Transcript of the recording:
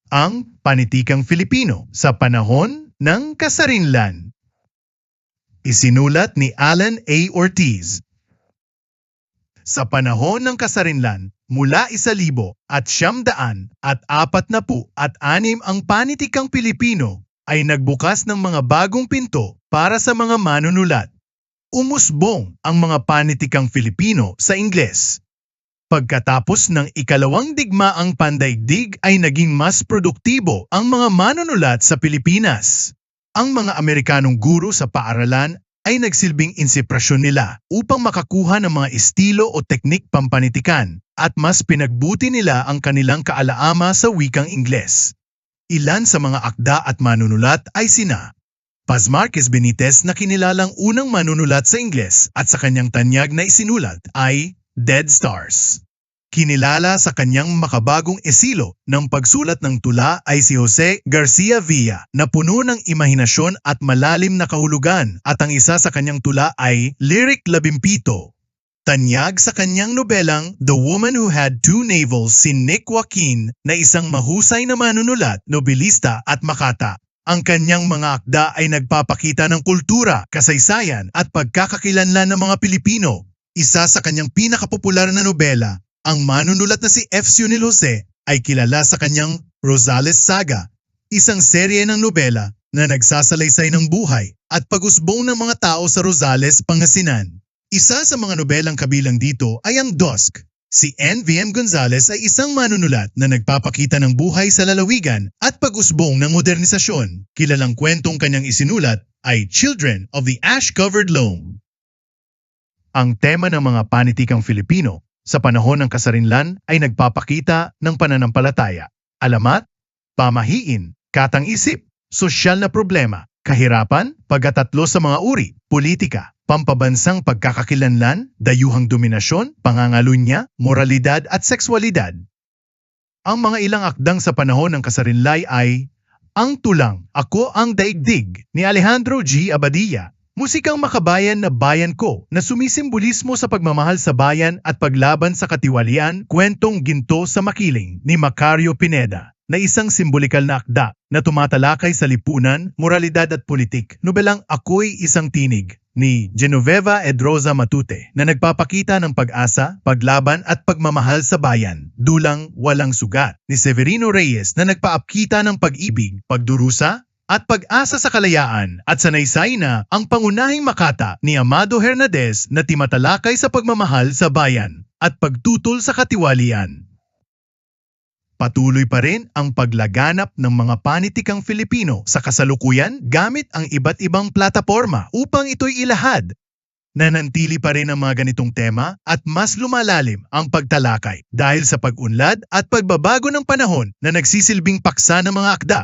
Ang Panitikang Filipino sa Panahon ng Kasarinlan. Isinulat ni Alan A. Ortiz. Sa panahon ng Kasarinlan, mula 1946 ang panitikang Pilipino ay nagbukas ng mga bagong pinto para sa mga manunulat. Umusbong ang mga panitikang Filipino sa Ingles. Pagkatapos ng ikalawang digmaang pandaigdig ay naging mas produktibo ang mga manunulat sa Pilipinas. Ang mga Amerikanong guro sa paaralan ay nagsilbing insipirasyon nila upang makakuha ng mga estilo o teknik pampanitikan at mas pinagbuti nila ang kanilang kaalaama sa wikang Ingles. Ilan sa mga akda at manunulat ay sina Paz Marquez Benitez na kinilalang unang manunulat sa Ingles at sa kanyang tanyag na isinulat ay Dead Stars. Kinilala sa kanyang makabagong estilo ng pagsulat ng tula ay si Jose Garcia Villa na puno ng imahinasyon at malalim na kahulugan at ang isa sa kanyang tula ay Lyric 17. Tanyag sa kanyang nobelang The Woman Who Had Two Navels si Nick Joaquin na isang mahusay na manunulat, nobelista at makata. Ang kanyang mga akda ay nagpapakita ng kultura, kasaysayan at pagkakakilanlan ng mga Pilipino. Isa sa kanyang pinakapopular na nobela, ang manunulat na si F. Sionil Jose ay kilala sa kanyang Rosales Saga, isang serye ng nobela na nagsasalaysay ng buhay at pag-usbong ng mga tao sa Rosales, Pangasinan. Isa sa mga nobelang kabilang dito ay ang Dusk. Si N.V.M. Gonzalez ay isang manunulat na nagpapakita ng buhay sa lalawigan at pag-usbong ng modernisasyon. Kilalang kwentong kanyang isinulat ay Children of the Ash-Covered Loam. Ang tema ng mga panitikang Filipino sa panahon ng Kasarinlan ay nagpapakita ng pananampalataya, alamat, pamahiin, katang-isip, sosyal na problema, kahirapan, pagkatatlo sa mga uri, politika, pampabansang pagkakakilanlan, dayuhang dominasyon, pangangalunya, moralidad at sexualidad. Ang mga ilang akdang sa panahon ng Kasarinlan ay Ang Tulang, Ako ang Daigdig ni Alejandro G. Abadilla. Musikang makabayan na Bayan Ko na sumisimbolismo sa pagmamahal sa bayan at paglaban sa katiwalian, kwentong Ginto sa Makiling ni Macario Pineda na isang simbolikal na akda na tumatalakay sa lipunan, moralidad at politik. Nobelang Ako'y Isang Tinig ni Genoveva Edroza Matute na nagpapakita ng pag-asa, paglaban at pagmamahal sa bayan. Dulang Walang Sugat ni Severino Reyes na nagpaapkita ng pag-ibig, pagdurusa, at pag-asa sa kalayaan at sanaysay na ang pangunahing makata ni Amado Hernandez na timatalakay sa pagmamahal sa bayan at pagtutol sa katiwalian. Patuloy pa rin ang paglaganap ng mga panitikang Filipino sa kasalukuyan gamit ang iba't ibang plataporma upang ito'y ilahad. Nanantili pa rin ang mga ganitong tema at mas lumalalim ang pagtalakay dahil sa pag-unlad at pagbabago ng panahon na nagsisilbing paksa ng mga akda.